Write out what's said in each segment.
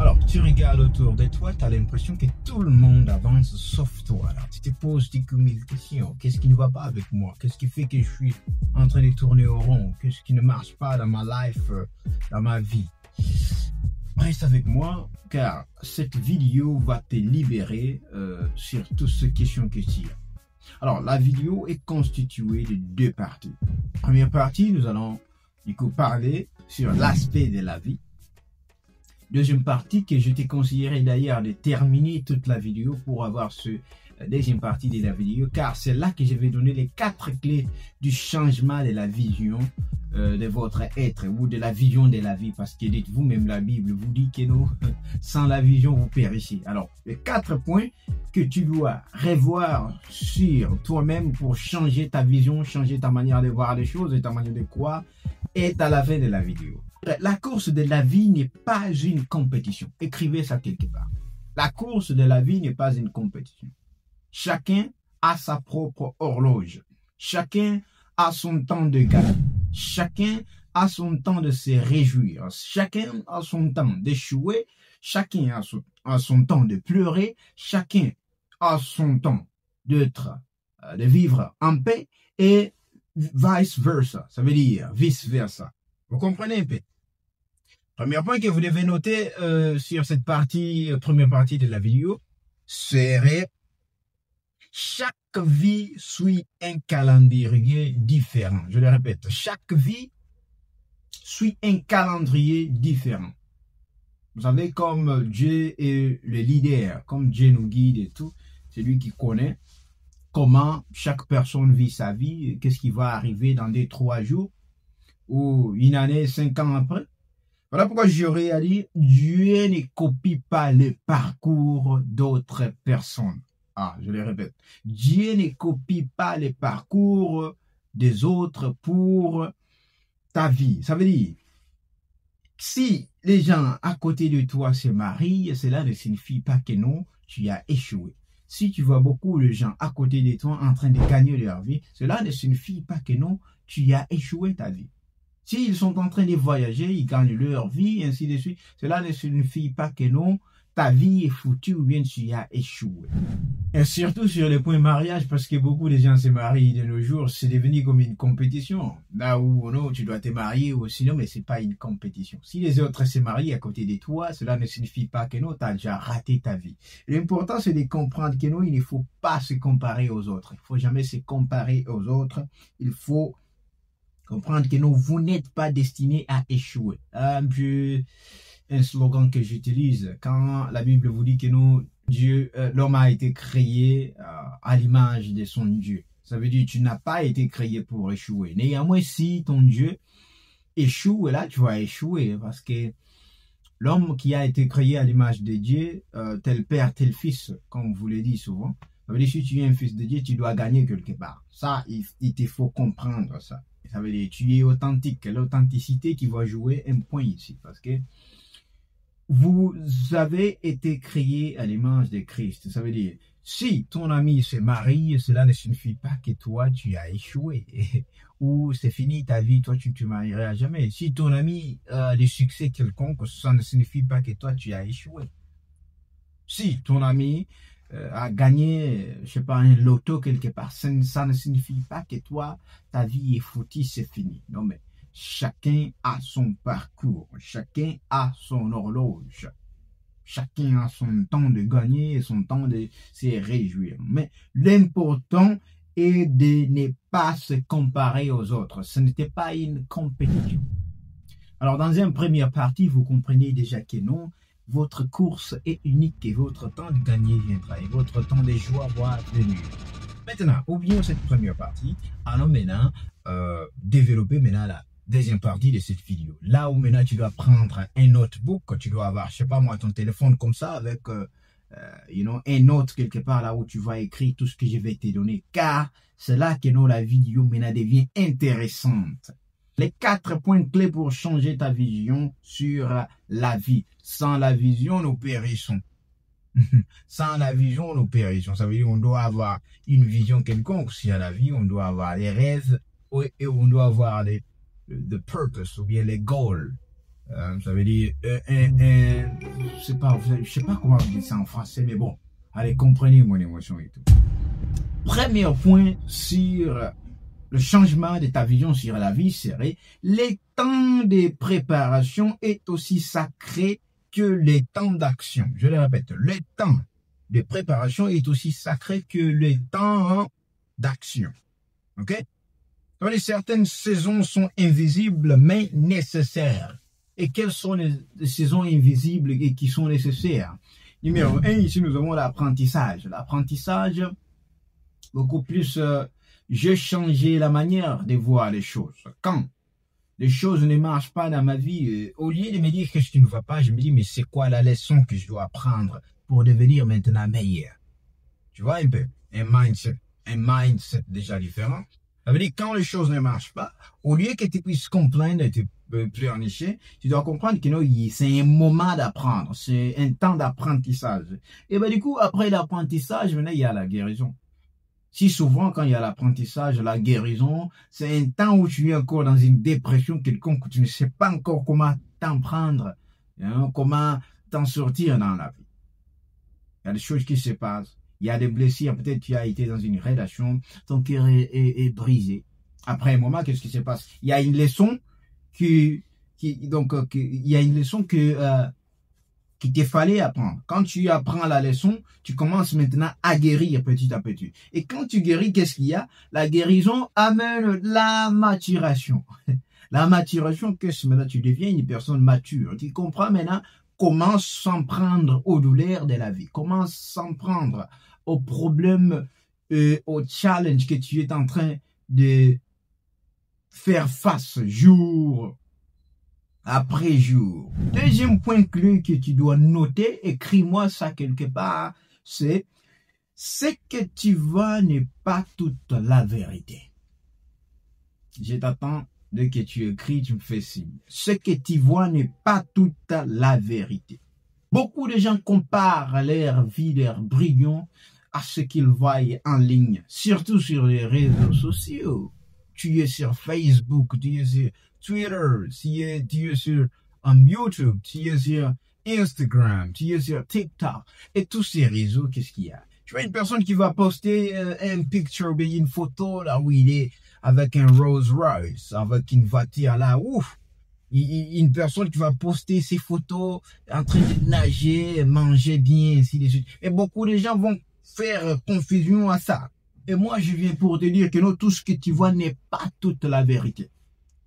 Alors, tu regardes autour de toi, tu as l'impression que tout le monde avance sauf toi. Alors, tu te poses tes mille questions. Qu'est-ce qui ne va pas avec moi? Qu'est-ce qui fait que je suis en train de tourner au rond? Qu'est-ce qui ne marche pas dans ma life, dans ma vie? Reste avec moi, car cette vidéo va te libérer sur toutes ces questions que tu as. Alors, la vidéo est constituée de deux parties. Première partie, nous allons du coup parler sur l'aspect de la vie. Deuxième partie que je t'ai conseillé d'ailleurs de terminer toute la vidéo pour avoir ce deuxième partie de la vidéo, car c'est là que je vais donner les 4 clés du changement de la vision de votre être ou de la vision de la vie, parce que dites-vous même la Bible vous dit que non, sans la vision vous périssez. Alors les 4 points que tu dois revoir sur toi-même pour changer ta vision, changer ta manière de voir les choses et ta manière de croire, est à la fin de la vidéo. La course de la vie n'est pas une compétition. Écrivez ça quelque part. La course de la vie n'est pas une compétition. Chacun a sa propre horloge. Chacun a son temps de gagner. Chacun a son temps de se réjouir. Chacun a son temps d'échouer. Chacun a son temps de pleurer. Chacun a son temps de vivre en paix et vice versa. Ça veut dire vice versa. Vous comprenez un peu? Premier point que vous devez noter sur cette première partie de la vidéo, serait chaque vie suit un calendrier différent. Je le répète, chaque vie suit un calendrier différent. Vous savez, comme Dieu est le leader, comme Dieu nous guide et tout, c'est lui qui connaît comment chaque personne vit sa vie, qu'est-ce qui va arriver dans 2-3 jours, ou une année, 5 ans après. Voilà pourquoi j'aurais dit, Dieu ne copie pas le parcours d'autres personnes. Ah, je le répète. Dieu ne copie pas le parcours des autres pour ta vie. Ça veut dire, si les gens à côté de toi se marient, cela ne signifie pas que non, tu as échoué. Si tu vois beaucoup de gens à côté de toi en train de gagner leur vie, cela ne signifie pas que non, tu as échoué ta vie. S'ils sont en train de voyager, ils gagnent leur vie, ainsi de suite, cela ne signifie pas que non, ta vie est foutue ou bien tu as échoué. Et surtout sur le point mariage, parce que beaucoup de gens se marient de nos jours, c'est devenu comme une compétition. Là où non, tu dois te marier ou sinon, mais c'est pas une compétition. Si les autres se marient à côté de toi, cela ne signifie pas que non, tu as déjà raté ta vie. L'important, c'est de comprendre que non, il ne faut pas se comparer aux autres. Il ne faut jamais se comparer aux autres. Il faut comprendre que non, vous n'êtes pas destiné à échouer. Un slogan que j'utilise quand la Bible vous dit que non, l'homme a été créé à l'image de son Dieu. Ça veut dire que tu n'as pas été créé pour échouer. Néanmoins, si ton Dieu échoue, là, tu vas échouer parce que l'homme qui a été créé à l'image de Dieu, tel père, tel fils, comme vous le dites souvent, ça veut dire que si tu es un fils de Dieu, tu dois gagner quelque part. Ça, il te faut comprendre ça. Ça veut dire que tu es authentique. L'authenticité qui va jouer un point ici. Parce que vous avez été créé à l'image de Christ. Ça veut dire, si ton ami se marie, cela ne signifie pas que toi, tu as échoué. Ou c'est fini ta vie, toi, tu ne te marieras jamais. Si ton ami a des succès quelconques, ça ne signifie pas que toi, tu as échoué. Si ton ami a gagné, je sais pas, un loto quelque part, ça ne signifie pas que toi, ta vie est foutue, c'est fini. Non, mais chacun a son parcours, chacun a son horloge, chacun a son temps de gagner et son temps de se réjouir. Mais l'important est de ne pas se comparer aux autres. Ce n'était pas une compétition. Alors, dans une première partie, vous comprenez déjà que non, votre course est unique et votre temps de gagner viendra et votre temps de joie va venir. Maintenant, oublions cette première partie. Allons maintenant développer maintenant la deuxième partie de cette vidéo. Là où maintenant tu dois prendre un notebook, tu dois avoir, je sais pas moi, ton téléphone comme ça avec un note quelque part là où tu vas écrire tout ce que je vais te donner. Car c'est là que la vidéo maintenant devient intéressante. Les 4 points clés pour changer ta vision sur la vie. Sans la vision, nous périssons. Sans la vision, nous périssons. Ça veut dire qu'on doit avoir une vision quelconque. Si à la vie, on doit avoir des rêves et on doit avoir the purpose ou bien les goals. Ça veut dire, je sais pas comment dire ça en français, mais bon, allez, comprenez mon émotion et tout. Premier point sur le changement de ta vision sur la vie serait les temps de préparation est aussi sacré que les temps d'action. Je le répète, le temps de préparation est aussi sacré que le temps d'action. Ok? Donc, certaines saisons sont invisibles mais nécessaires. Et quelles sont les saisons invisibles et qui sont nécessaires? Numéro 1, ici nous avons l'apprentissage. L'apprentissage, beaucoup plus, j'ai changé la manière de voir les choses. Quand les choses ne marchent pas dans ma vie, au lieu de me dire qu'est-ce qui ne va pas, je me dis mais c'est quoi la leçon que je dois apprendre pour devenir maintenant meilleur? Tu vois un peu, un mindset déjà différent. Ça veut dire quand les choses ne marchent pas, au lieu que tu puisses comprendre et te pleurnicher, tu dois comprendre que non, c'est un moment d'apprendre, c'est un temps d'apprentissage. Et ben du coup, après l'apprentissage, maintenant il y a la guérison. Si souvent, quand il y a l'apprentissage, la guérison, c'est un temps où tu es encore dans une dépression quelconque, où tu ne sais pas encore comment t'en prendre, hein, comment t'en sortir dans la vie. Il y a des choses qui se passent. Il y a des blessures. Peut-être tu as été dans une relation, ton cœur est brisé. Après un moment, qu'est-ce qui se passe? Il y a une leçon il y a une leçon qu'il te fallait apprendre. Quand tu apprends la leçon, tu commences maintenant à guérir petit à petit. Et quand tu guéris, qu'est-ce qu'il y a? La guérison amène la maturation. La maturation, qu'est-ce que maintenant tu deviens une personne mature. Tu comprends maintenant comment s'en prendre aux douleurs de la vie. Comment s'en prendre aux problèmes, aux challenges que tu es en train de faire face jour après jour. Deuxième point clé que tu dois noter, écris-moi ça quelque part, c'est ce que tu vois n'est pas toute la vérité. Je t'attends, dès que tu écris, tu me fais signe. Ce que tu vois n'est pas toute la vérité. Beaucoup de gens comparent leur vie, leur brillant à ce qu'ils voient en ligne, surtout sur les réseaux sociaux. Tu es sur Facebook, tu es sur Twitter, tu es sur YouTube, tu es sur Instagram, tu es sur TikTok. Et tous ces réseaux, qu'est-ce qu'il y a? Tu vois une personne qui va poster une picture, une photo là où il est avec un Rolls Royce, avec une voiture là, ouf! Une personne qui va poster ses photos en train de nager, manger bien, ainsi de suite. Et beaucoup de gens vont faire confusion à ça. Et moi, je viens pour te dire que non, tout ce que tu vois n'est pas toute la vérité.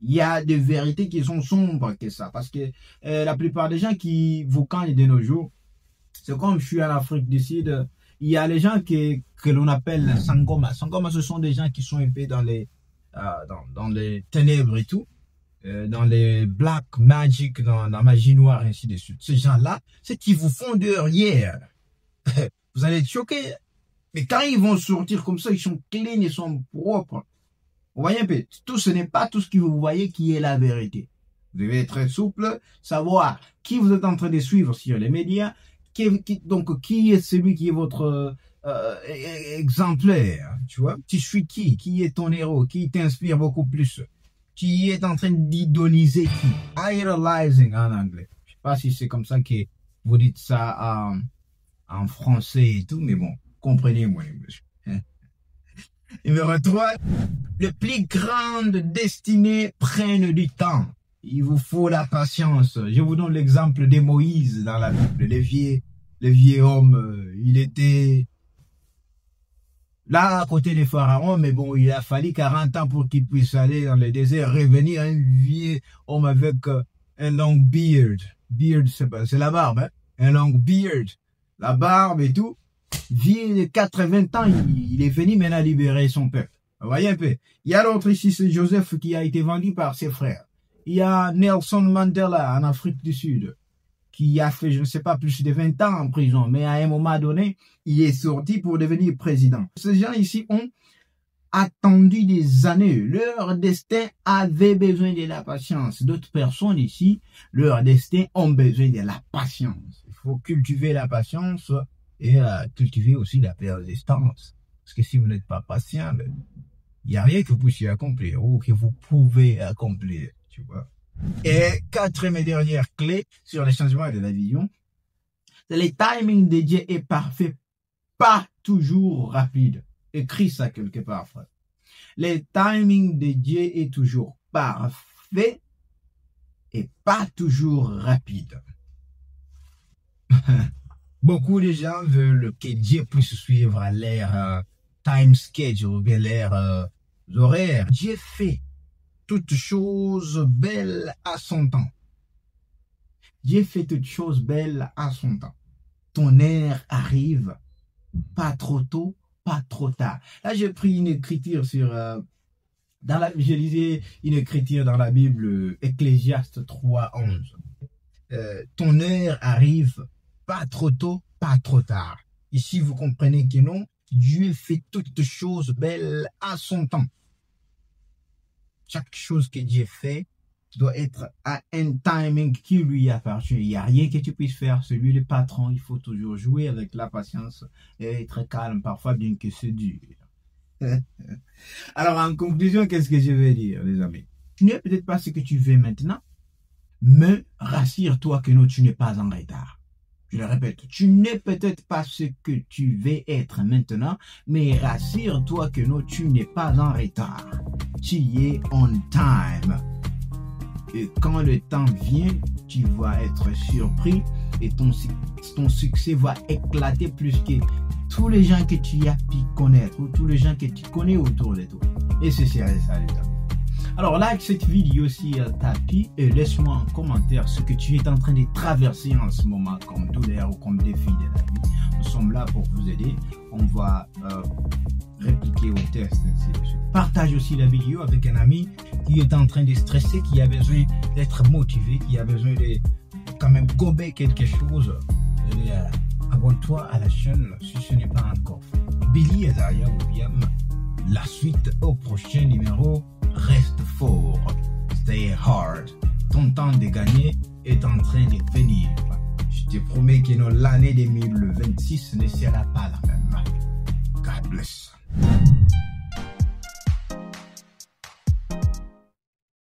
Il y a des vérités qui sont sombres que ça. Parce que la plupart des gens qui vous cannent de nos jours, c'est comme je suis en Afrique du Sud, il y a les gens que l'on appelle Sangoma. Sangoma, ce sont des gens qui sont un peu dans les ténèbres et tout. Dans les black magic, dans la magie noire, ainsi de suite. Ces gens-là, c'est qu'ils vous font derrière. Vous allez être choqués. Mais quand ils vont sortir comme ça, ils sont clean, ils sont propres. Vous voyez un peu, tout ce n'est pas tout ce que vous voyez qui est la vérité. Vous devez être souple, savoir qui vous êtes en train de suivre sur les médias, donc qui est celui qui est votre exemplaire, tu vois. Tu suis qui est ton héros, qui t'inspire beaucoup plus, qui est en train d'idoliser qui, idolizing en anglais. Je sais pas si c'est comme ça que vous dites ça en français et tout, mais bon. Comprenez-moi, monsieur. Numéro 3, les plus grandes destinées prennent du temps. Il vous faut la patience. Je vous donne l'exemple de Moïse dans la Bible. Le vieux homme, il était là à côté des pharaons, mais bon, il a fallu 40 ans pour qu'il puisse aller dans le désert, revenir un vieux homme avec un long beard. Beard, c'est la barbe, hein? Un long beard. La barbe et tout. Vieux de 80 ans, il est venu maintenant libérer son peuple. Vous voyez un peu. Il y a l'autre ici, c'est Joseph qui a été vendu par ses frères. Il y a Nelson Mandela en Afrique du Sud qui a fait, je ne sais pas, plus de 20 ans en prison. Mais à un moment donné, il est sorti pour devenir président. Ces gens ici ont attendu des années. Leur destin avait besoin de la patience. D'autres personnes ici, leur destin ont besoin de la patience. Il faut cultiver la patience et cultiver aussi la persistance. Parce que si vous n'êtes pas patient, il n'y a rien que vous puissiez accomplir ou que vous pouvez accomplir, tu vois. Et quatrième et dernière clé sur les changements de la vision, c'est le timing de Dieu est parfait, pas toujours rapide. Écris ça quelque part, frère. Le timing de Dieu est toujours parfait et pas toujours rapide. Beaucoup de gens veulent que Dieu puisse suivre leur time schedule, ou bien leur horaire. Dieu fait toutes choses belles à son temps. Dieu fait toutes choses belles à son temps. Ton heure arrive, pas trop tôt, pas trop tard. Là, j'ai pris une écriture sur... je lisais une écriture dans la Bible, Ecclésiaste 3:11. Ton heure arrive, pas trop tôt, pas trop tard. Ici, vous comprenez que non, Dieu fait toutes choses belles à son temps. Chaque chose que Dieu fait doit être à un timing qui lui appartient. Il n'y a rien que tu puisses faire. Celui le patron, il faut toujours jouer avec la patience et être calme, parfois bien que c'est dur. Alors, en conclusion, qu'est-ce que je vais dire, les amis? Tu n'es peut-être pas ce que tu veux maintenant, mais rassure-toi que non, tu n'es pas en retard. Je le répète, tu n'es peut-être pas ce que tu veux être maintenant, mais rassure-toi que non, tu n'es pas en retard. Tu es on time. Et quand le temps vient, tu vas être surpris et ton succès va éclater plus que tous les gens que tu as pu connaître ou tous les gens que tu connais autour de toi. Et c'est ça, les amis. Alors, like cette vidéo si elle t'a plu et laisse-moi en commentaire ce que tu es en train de traverser en ce moment comme douleur ou comme défi de la vie. Nous sommes là pour vous aider. On va répliquer au test, ainsi de suite. Partage aussi la vidéo avec un ami qui est en train de stresser, qui a besoin d'être motivé, qui a besoin de quand même gober quelque chose. Abonne-toi à la chaîne si ce n'est pas encore fait. Billy et Zaria William, la suite au prochain numéro. Reste fort, stay hard. Ton temps de gagner est en train de venir. Je te promets que l'année 2026 ne sera pas la même. God bless.